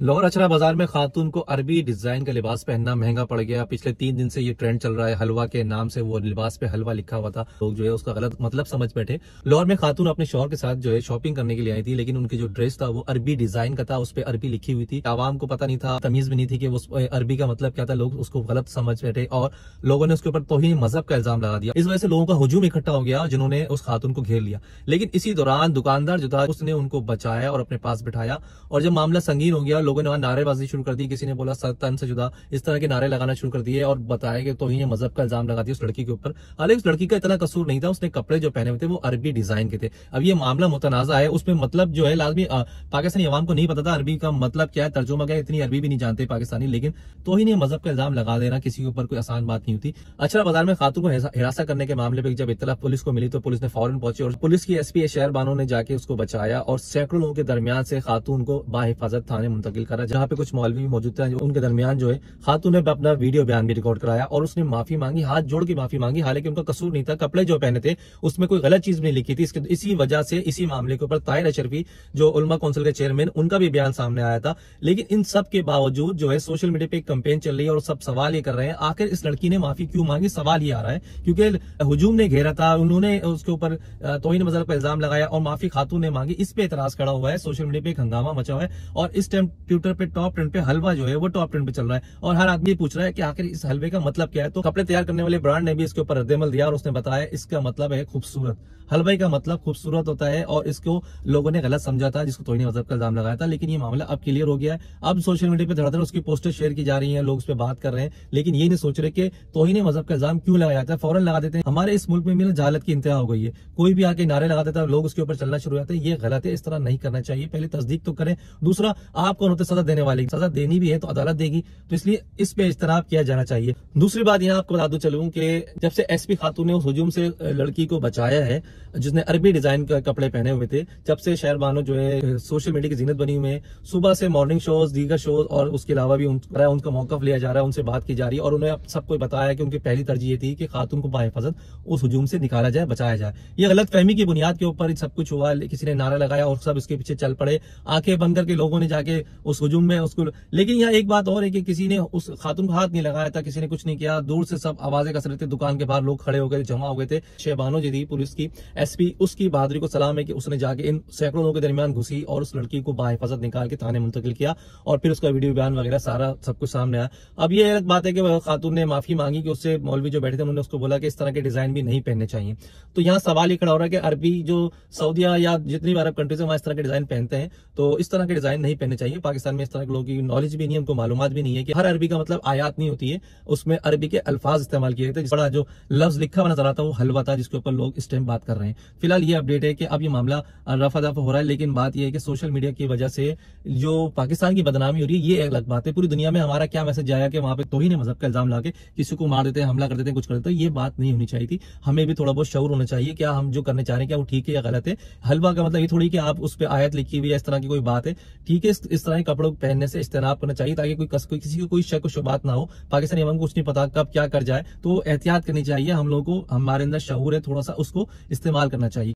लाहौर अचरा बाजार में खातून को अरबी डिजाइन का लिबास पहनना महंगा पड़ गया। पिछले 3 दिन से ये ट्रेंड चल रहा है। हलवा के नाम से वो लिबास पे हलवा लिखा हुआ था। लोग जो है उसका गलत मतलब समझ बैठे। लाहौर में खातून अपने शौहर के साथ जो है शॉपिंग करने के लिए आई थी, लेकिन उनकी जो ड्रेस था वो अरबी डिजाइन का था, उस पर अरबी लिखी हुई थी। आवाम को पता नहीं था, तमीज भी नहीं थी कि उस अरबी का मतलब क्या था। लोग उसको गलत समझ बैठे और लोगों ने उसके ऊपर तौहीन मजहब का इल्जाम लगा दिया। इस वजह से लोगों का हुजूम इकट्ठा हो गया जिन्होंने उस खातून को घेर लिया। लेकिन इसी दौरान दुकानदार जो था उसने उनको बचाया और अपने पास बिठाया। और जब मामला संगीन हो गया, लोगों ने वहां नारेबाजी शुरू कर दी। किसी ने बोला तन से जुदा, इस तरह के नारे लगाना शुरू कर दिए और बताया कि तौहीन मजहब का इल्जाम लगा दिया उस लड़की के ऊपर। हालांकि उस लड़की का इतना कसूर नहीं था, उसने कपड़े जो पहने हुए थे वो अरबी डिजाइन के थे। अब ये मामला मुतनाजा है, उसमें मतलब जो है लाजमी पाकिस्तानी अवाम को नहीं पता था अरबी का मतलब क्या है, तर्जुमा क्या है। इतनी अरबी भी नहीं जानते पाकिस्तानी, लेकिन तौहीन मजहब का इल्जाम लगा देना किसी के ऊपर कोई आसान बात नहीं होती। अचरा बाजार में खातून को हिरासत करने के मामले पर जब इत्तला पुलिस को मिली तो पुलिस ने फौरन पहुंची और पुलिस की एसपी शहर बानो ने जाके उसको बचाया और सैकड़ों लोगों के दरमियान से खातून को बाहिफाजत थाने मुंतकिल करा, जहां पे कुछ मौलवी मौजूद थे। उनके दरमियान जो है खातून ने अपना वीडियो बयान भी रिकॉर्ड कराया और उसने माफी मांगी, हाथ जोड़ के माफी मांगी। हालांकि उनका कसूर नहीं था, कपड़े जो पहने थे उसमें कोई गलत चीज नहीं लिखी थी। इसी वजह से इसी मामले के ऊपर ताहिर अशरफी जो उलमा काउंसिल के चेयरमैन, उनका भी बयान सामने आया था। लेकिन इन सब के बावजूद जो है सोशल मीडिया पे एक कैंपेन चल रही है और सब सवाल ये कर रहे हैं आखिर इस लड़की ने माफी क्यों मांगी। सवाल ये आ रहा है क्योंकि हुजूम ने घेरा था, उन्होंने उसके ऊपर तौहीन मजहब का इल्जाम लगाया और माफी खातून ने मांगी। इस पे एतराज खड़ा हुआ है, सोशल मीडिया पे एक हंगामा मचा हुआ है और इस टाइम ट्विटर पे टॉप ट्रेंड पे हलवा जो है वो टॉप ट्रेंड पे चल रहा है और हर आदमी पूछ रहा है कि आखिर इस हलवे का मतलब क्या है। तो कपड़े तैयार करने वाले ब्रांड ने भी इसके ऊपर रद्देमल दिया और उसने बताया इसका मतलब है खूबसूरत। हलवे का मतलब खूबसूरत होता है और इसको लोगों ने गलत समझा था, जिसको तौहीन मजहब का इल्जाम लगाया था। लेकिन ये मामला अब क्लियर हो गया है। अब सोशल मीडिया पे धड़ाधड़ उसकी पोस्टर शेयर की जा रही है, लोग उस पर बात कर रहे हैं, लेकिन ये नहीं सोच रहे कि तौहीन मजहब का इल्जाम क्यों लगाया जाता है। फौरन लगा देते हैं। हमारे इस मुल्क में भी जहालत की इंतहा हो गई है, कोई भी आके नारे लगा देता है, लोग उसके ऊपर चलना शुरू हो जाते हैं। ये गलत है, इस तरह नहीं करना चाहिए। पहले तस्दीक तो करें, दूसरा आप कौन होते सजा देने वाले, सजा देनी भी है तो अदालत देगी, तो इसलिए इस पे इज्तनाब किया जाना चाहिए। दूसरी बात यहाँ आपको बता दूं चलूं कि जब से एसपी खातून ने उस हुजूम से लड़की को बचाया है जिसने अरबी डिजाइन का कपड़े पहने हुए थे, जब से शहर बानो जो है सोशल मीडिया की जीनत बनी हुई है। सुबह से मॉर्निंग शोज, दीगर शोज और उसके अलावा भी उनका मौकफ लिया जा रहा है, उनसे बात की जा रही है और उन्हें सबको बताया कि उनकी पहली तरजीह ये थी कि खातून को बाहिफाजत उस हुजूम से निकाला जाए, बचाया जाए। ये गलत फहमी की बुनियाद के ऊपर सब कुछ हुआ। किसी ने नारा लगाया और सब इसके पीछे चल पड़े, आंखें बंद करके लोगों ने जाके उस हुजूम में उसको। लेकिन यहाँ एक बात और है कि किसी ने उस खातून को हाथ नहीं लगाया था, किसी ने कुछ नहीं किया। दूर से सब आवाजें कस रहे थे, दुकान के बाहर लोग खड़े हो गए, जमा हो गए थे। शहबानो जी थी पुलिस की एसपी, उसकी बहादुरी को सलाम है कि उसने जाके इन सैकड़ों लोगों के दरमियान घुसी और उस लड़की को बाहिफाजत निकाल के थाने मुंतकिल किया और फिर उसका वीडियो बयान वगैरह सारा सब कुछ सामने आया। अब ये अलग बात है कि खातून ने माफी मांगी कि उससे मौलवी जो बैठे थे उन्होंने उसको बोला कि इस तरह के डिजाइन भी नहीं पहनने चाहिए। तो यहाँ सवाल ये खड़ा हो रहा है कि अरबी जो सऊदिया या जितनी भी अरब कंट्रीज है वहां इस तरह के डिजाइन पहनते हैं, तो इस तरह के डिजाइन नहीं पहनने चाहिए। पाकिस्तान में इस तरह के लोगों की नॉलेज भी नहीं है, उनको मालूमात भी नहीं है कि हर अरबी का मतलब आयात नहीं होती है, उसमें अरबी के अल्फाज इस्तेमाल किए थे। बड़ा जो लफ्ज लिखा हुआ नजर आता है वो हलवा था, जिसके ऊपर लोग इस टाइम बात कर रहे हैं। फिलहाल ये अपडेट है कि अब ये मामला रफा दफा हो रहा है, लेकिन बात यह है कि सोशल मीडिया की वजह से जो पाकिस्तान की बदनामी हो रही है ये एक अलग बात है। पूरी दुनिया में हमारा क्या मैसेज आया कि वहां पे तौहीन मजहब का इल्जाम लाके किसी को मार देते हैं, हमला कर देते हैं, कुछ कर देते हैं। ये बात नहीं होनी चाहिए थी। हमें भी थोड़ा बहुत शऊर होना चाहिए, क्या हम जो करने चाह रहे हैं क्या वो ठीक है या गलत है। हलवा का मतलब ये थोड़ी कि आप उस पर आयत लिखी हुई है, इस तरह की कोई बात है, ठीक है। इस तरह के कपड़ों पहनने से इज्तनाब करना चाहिए ताकि किसी को कोई शक शुबात ना हो। पाकिस्तानी अवाम को कुछ नहीं पता कब क्या कर जाए, तो एहतियात करनी चाहिए। हम लोगों को, हमारे अंदर शऊर है थोड़ा सा, उसको इस्तेमाल करना चाहिए।